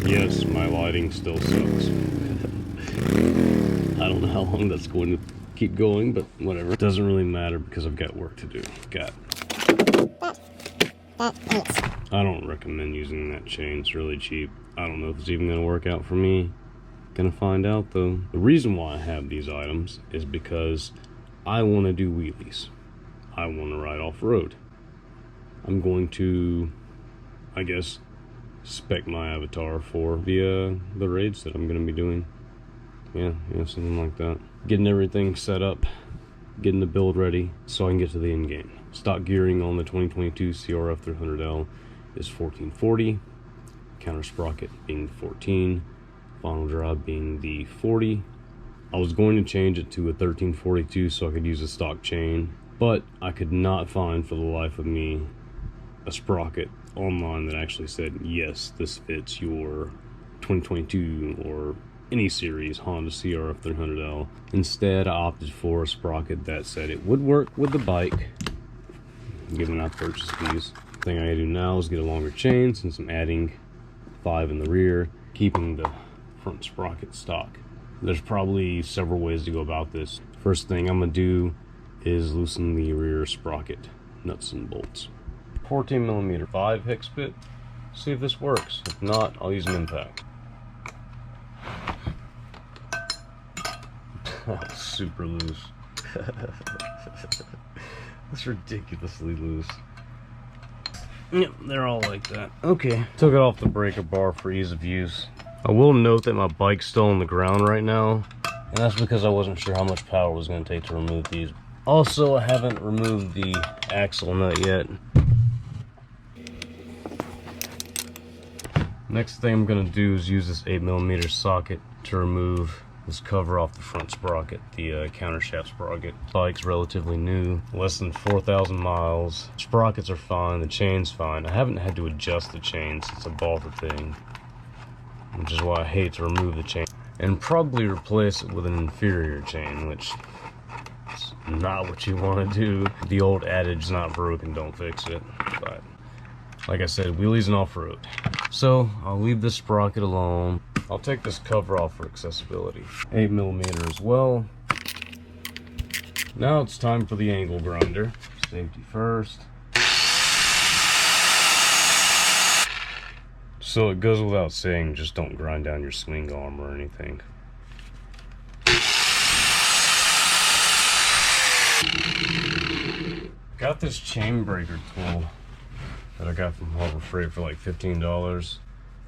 Yes, my lighting still sucks. I don't know how long that's going to keep going, but whatever. It doesn't really matter because I've got work to do. I don't recommend using that chain. It's really cheap. I don't know if it's even going to work out for me. Gonna find out though. The reason why I have these items is because I want to do wheelies. I want to ride off-road. I'm going to, I guess, spec my avatar for the raids that I'm going to be doing. Yeah, something like that. Getting everything set up, getting the build ready so I can get to the end game. Stock gearing on the 2022 Crf300l is 1440, counter sprocket being 14, final drive being the 40. I was going to change it to a 1342 so I could use a stock chain, but I could not find for the life of me a sprocket online that actually said, yes, this fits your 2022 or any series Honda Crf300l. Instead, I opted for a sprocket that said it would work with the bike, given I purchased these. The thing I gotta do now is get a longer chain since I'm adding 5 in the rear, keeping the front sprocket stock. There's probably several ways to go about this. First thing I'm gonna do is loosen the rear sprocket nuts and bolts. 14mm 5 hex bit. See if this works. If not, I'll use an impact. Super loose. That's ridiculously loose. Yep, they're all like that. Okay, took it off the breaker bar for ease of use. I will note that my bike's still on the ground right now, and that's because I wasn't sure how much power it was going to take to remove these. Also, I haven't removed the axle nut yet. Next thing I'm going to do is use this 8mm socket to remove this cover off the front sprocket, the counter shaft sprocket. Bike's relatively new, less than 4,000 miles. Sprockets are fine, the chain's fine. I haven't had to adjust the chain since I bought the thing, which is why I hate to remove the chain and probably replace it with an inferior chain, which is not what you want to do. The old adage, not broken, don't fix it. But like I said, wheelies and off-road. So I'll leave this sprocket alone. I'll take this cover off for accessibility. 8mm as well. Now it's time for the angle grinder. Safety first. So it goes without saying, just don't grind down your swing arm or anything. Got this chain breaker tool that I got from Harbor Freight for like $15.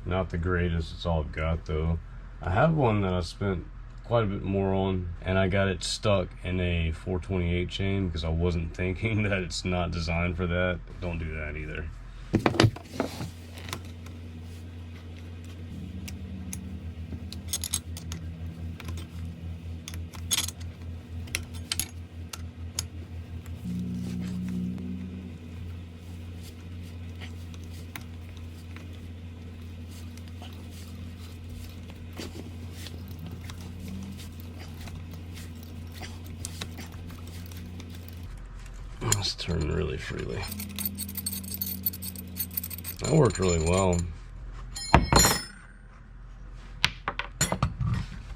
Not the greatest, it's all I've got though. I have one that I spent quite a bit more on, and I got it stuck in a 428 chain because I wasn't thinking that it's not designed for that. Don't do that either. Let's turn really freely. That worked really well.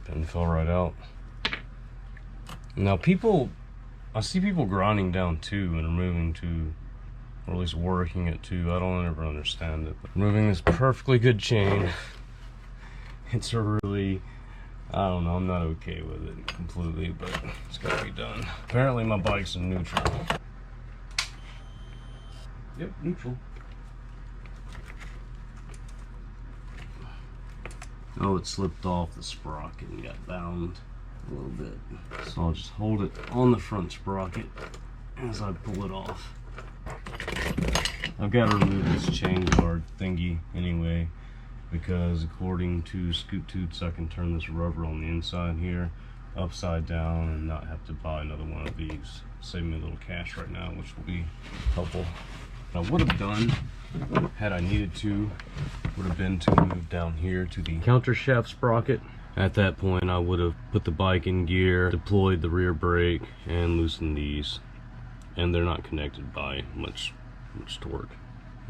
Pin fell right out. Now I see people grinding down 2 and removing 2, or at least working at 2. I don't ever understand it. But removing this perfectly good chain, it's a really, I don't know, I'm not okay with it completely, but it's gotta be done. Apparently my bike's in neutral. Yep, neutral. Oh, it slipped off the sprocket and got bound a little bit. So I'll just hold it on the front sprocket as I pull it off. I've got to remove this chain guard thingy anyway, because according to Scoot Toots, I can turn this rubber on the inside here upside down and not have to buy another one of these. Save me a little cash right now, which will be helpful. I would have done, had I needed to, would have been to move down here to the counter shaft sprocket. At that point, I would have put the bike in gear, deployed the rear brake, and loosened these. And they're not connected by much torque,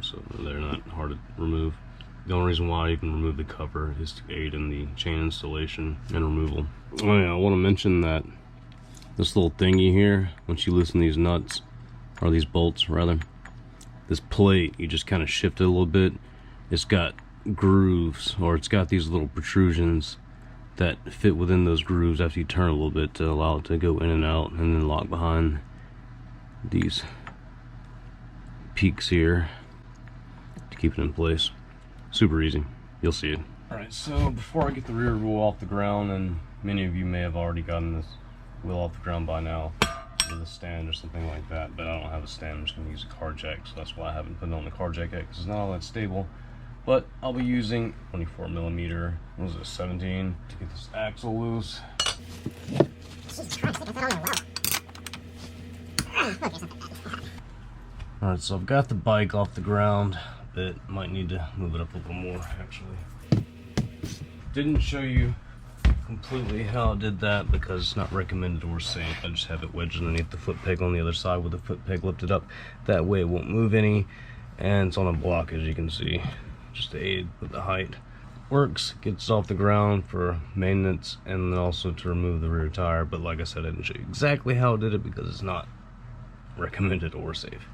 so they're not hard to remove. The only reason why I even remove the cover is to aid in the chain installation and removal. Oh yeah, I want to mention that this little thingy here, once you loosen these nuts, or these bolts rather, this plate, you just kind of shift it a little bit. It's got grooves, or it's got these little protrusions that fit within those grooves after you turn a little bit to allow it to go in and out, and then lock behind these peaks here to keep it in place. Super easy, you'll see it. Alright, so before I get the rear wheel off the ground, and many of you may have already gotten this wheel off the ground by now with a stand or something like that, but I don't have a stand. I'm just going to use a car jack, so that's why I haven't put it on the car jack yet, because it's not all that stable. But I'll be using 24mm, what was it, 17, to get this axle loose. Jesus Christ, I got that on there well. Alright, so I've got the bike off the ground a bit. Might need to move it up a little more, actually. Didn't show you completely how I did that because it's not recommended or safe. I just have it wedged underneath the foot peg on the other side with the foot peg lifted up. That way it won't move any, and it's on a block, as you can see, just to aid with the height. Works, gets off the ground for maintenance, and then also to remove the rear tire. But like I said, I didn't show you exactly how I did it because it's not recommended or safe.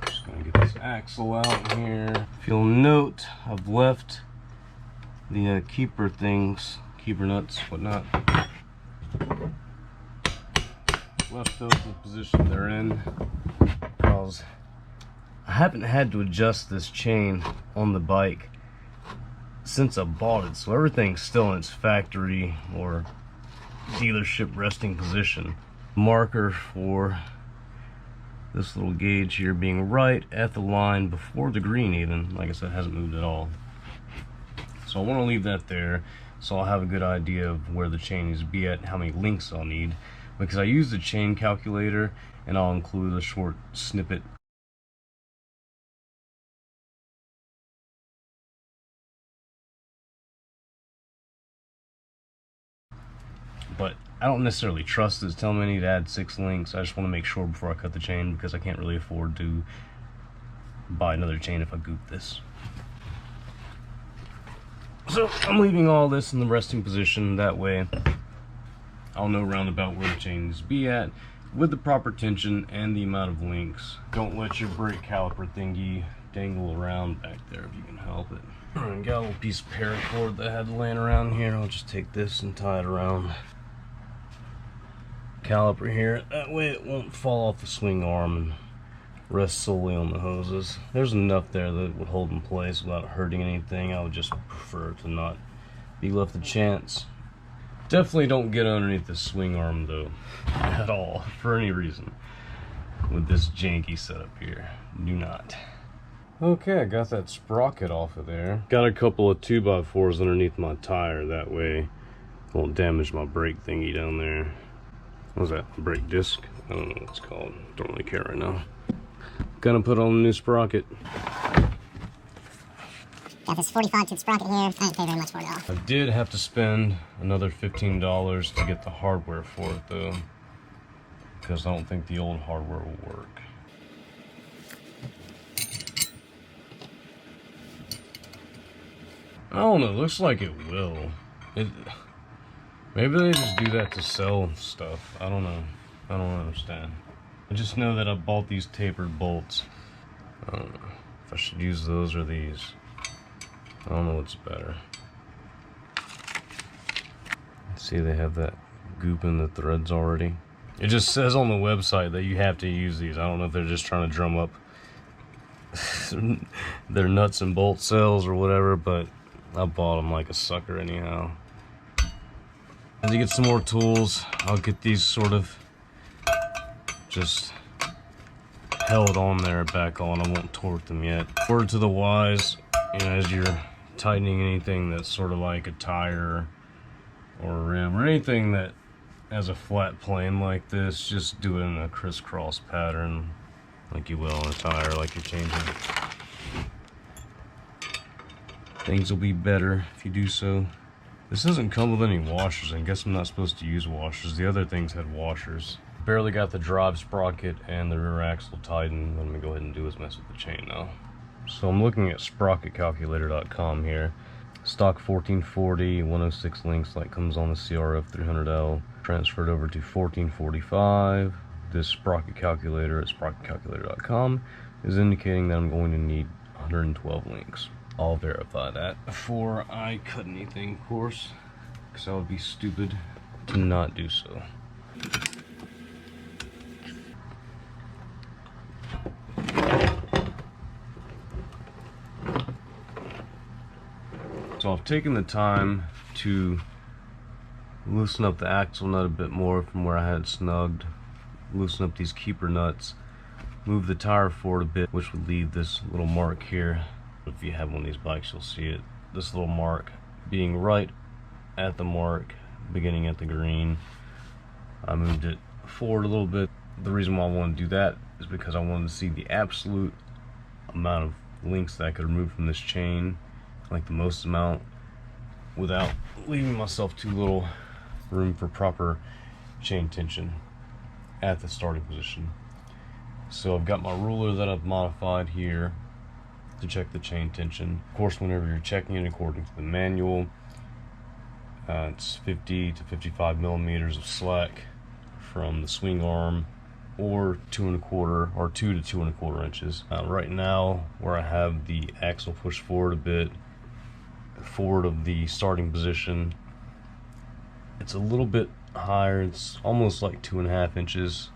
Just gonna get this axle out here. If you'll note, I've left the keeper things, keeper nuts, whatnot, left those in the position they're in because I haven't had to adjust this chain on the bike since I bought it, so everything's still in its factory or dealership resting position. Marker for this little gauge here being right at the line before the green, even, like I said, hasn't moved at all. So I want to leave that there so I'll have a good idea of where the chain needs to be at, how many links I'll need, because I use the chain calculator and I'll include a short snippet. But I don't necessarily trust this telling me I need to add 6 links. I just want to make sure before I cut the chain, because I can't really afford to buy another chain if I goop this. So I'm leaving all this in the resting position, that way I'll know roundabout where the chain needs to be at with the proper tension and the amount of links. Don't let your brake caliper thingy dangle around back there if you can help it. Alright, got a little piece of paracord that I had laying around here. I'll just take this and tie it around caliper here. That way it won't fall off the swing arm and rest solely on the hoses. There's enough there that would hold in place without hurting anything. I would just prefer to not be left a chance. Definitely don't get underneath the swing arm though, at all, for any reason. With this janky setup here, do not. Okay, I got that sprocket off of there. Got a couple of 2x4s underneath my tire, that way it won't damage my brake thingy down there. What was that, brake disc? I don't know what it's called, don't really care right now. Gonna put on a new sprocket. Got this 45 tooth sprocket here. I didn't pay very much for it though. I did have to spend another $15 to get the hardware for it though, because I don't think the old hardware will work. I don't know, looks like it will. Maybe they just do that to sell stuff. I don't know. I don't understand. I just know that I bought these tapered bolts. I don't know if I should use those or these. I don't know what's better. See, they have that goop in the threads already. It just says on the website that you have to use these. I don't know if they're just trying to drum up their nuts and bolt sales or whatever, but I bought them like a sucker anyhow. As you get some more tools, I'll get these sort of just held on there back on. I won't torque them yet. Word to the wise, you know, as you're tightening anything that's sort of like a tire or a rim or anything that has a flat plane like this, just do it in a crisscross pattern like you will on a tire, like you're changing. Things will be better if you do so. This doesn't come with any washers, and I guess I'm not supposed to use washers. The other things had washers. Barely got the drive sprocket and the rear axle tightened. What I'm gonna go ahead and do is mess with the chain now. So I'm looking at sprocketcalculator.com here. Stock 1440, 106 links like comes on the Crf300l. Transferred over to 1445. This Sprocket calculator at sprocketcalculator.com is indicating that I'm going to need 112 links. I'll verify that before I cut anything, of course, because I would be stupid to not do so. So I've taken the time to loosen up the axle nut a bit more from where I had it snugged, loosen up these keeper nuts, move the tire forward a bit, which would leave this little mark here. If you have one of these bikes, you'll see it. This little mark being right at the mark, beginning at the green. I moved it forward a little bit. The reason why I wanted to do that is because I wanted to see the absolute amount of links that I could remove from this chain, like the most amount, without leaving myself too little room for proper chain tension at the starting position. So I've got my ruler that I've modified here to check the chain tension. Of course, whenever you're checking it according to the manual, it's 50 to 55 millimeters of slack from the swing arm, or 2 to 2 1/4 inches. Right now, where I have the axle pushed forward a bit, forward of the starting position, it's a little bit higher. It's almost like 2.5 inches.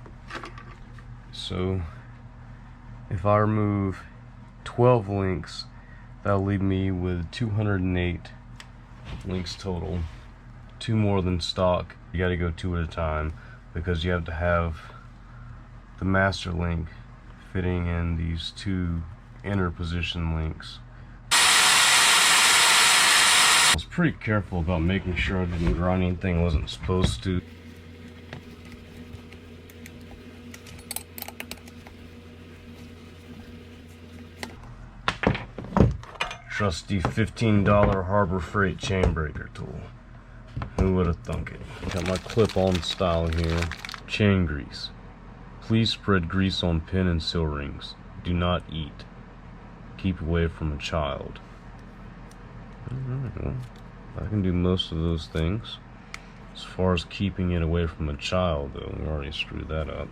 So if I remove 12 links, that'll leave me with 208 links total, 2 more than stock. You got to go 2 at a time because you have to have the master link fitting in these 2 inner position links. I was pretty careful about making sure I didn't grind anything I wasn't supposed to. Trusty $15 Harbor Freight chain breaker tool. Who would have thunk it? Got my clip-on style here. Chain grease. Please spread grease on pin and seal rings. Do not eat. Keep away from a child. Alright, well, I can do most of those things. As far as keeping it away from a child, though, we already screwed that up.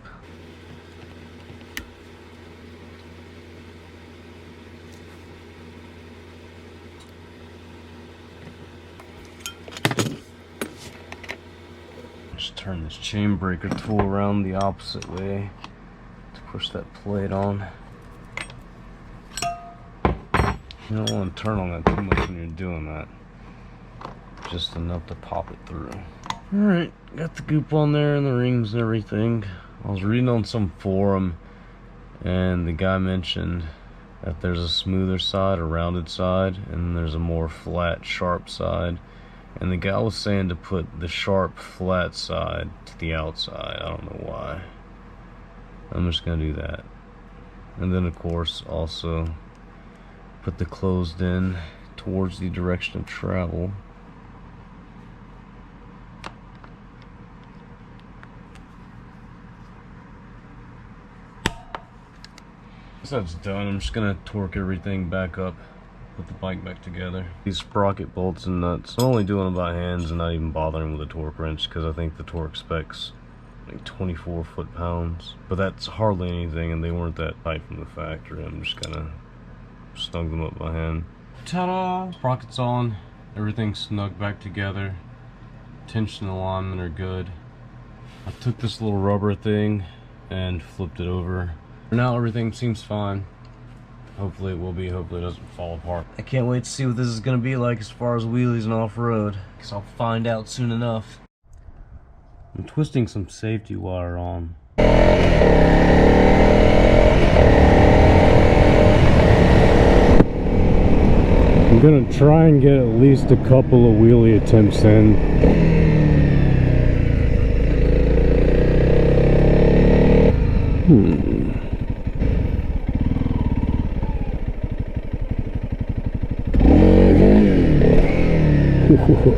Just turn this chain breaker tool around the opposite way to push that plate on. You don't want to turn on that too much when you're doing that. Just enough to pop it through. Alright, got the goop on there and the rings and everything. I was reading on some forum and the guy mentioned that there's a smoother side, a rounded side, and there's a more flat, sharp side. And the guy was saying to put the sharp, flat side to the outside. I don't know why. I'm just gonna do that. And then of course also put the closed in towards the direction of travel. Once that's done, I'm just gonna torque everything back up, put the bike back together. These sprocket bolts and nuts, I'm only doing them by hands and not even bothering with a torque wrench because I think the torque spec's like 24 foot-pounds. But that's hardly anything and they weren't that tight from the factory. I'm just gonna snug them up by hand. Ta-da! Sprocket's on, everything's snug back together. Tension and alignment are good. I took this little rubber thing and flipped it over. For now everything seems fine. Hopefully it will be, hopefully it doesn't fall apart. I can't wait to see what this is going to be like as far as wheelies and off-road, because I'll find out soon enough. I'm twisting some safety wire on. I'm gonna try and get at least a couple of wheelie attempts in.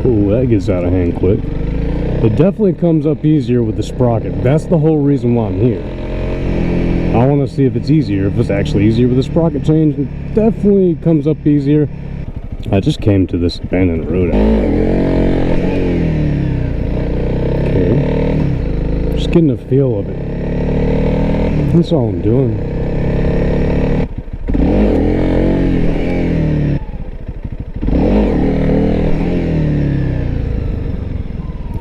Ooh, that gets out of hand quick. It definitely comes up easier with the sprocket. That's the whole reason why I'm here. I want to see if it's easier, if it's actually easier with the sprocket change definitely comes up easier. I just came to this abandoned road. Okay. Just getting a feel of it. That's all I'm doing.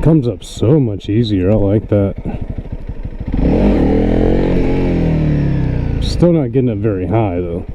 Comes up so much easier. I like that. Still not getting it very high though.